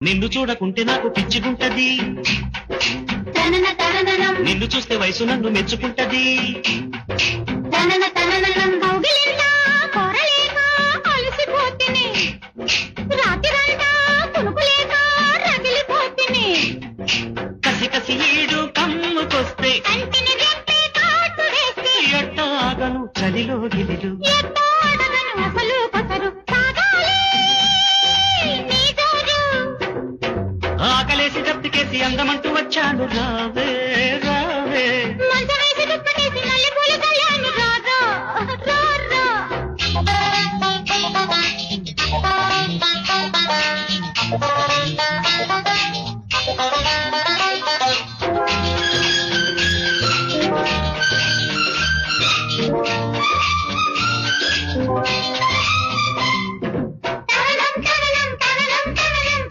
నిన్ను చూడకుంటే నాకు పిచ్చిగుంటది, నిన్ను చూస్తే వయసు నన్ను మెచ్చుకుంటది. కసి కసి ఈడు కమ్ముకొస్తే ఎట్టాగను చలిలో గిలిలు, ఆకలేసి దప్పికేసి అందమంటూ వచ్చాను రావే రావే. రా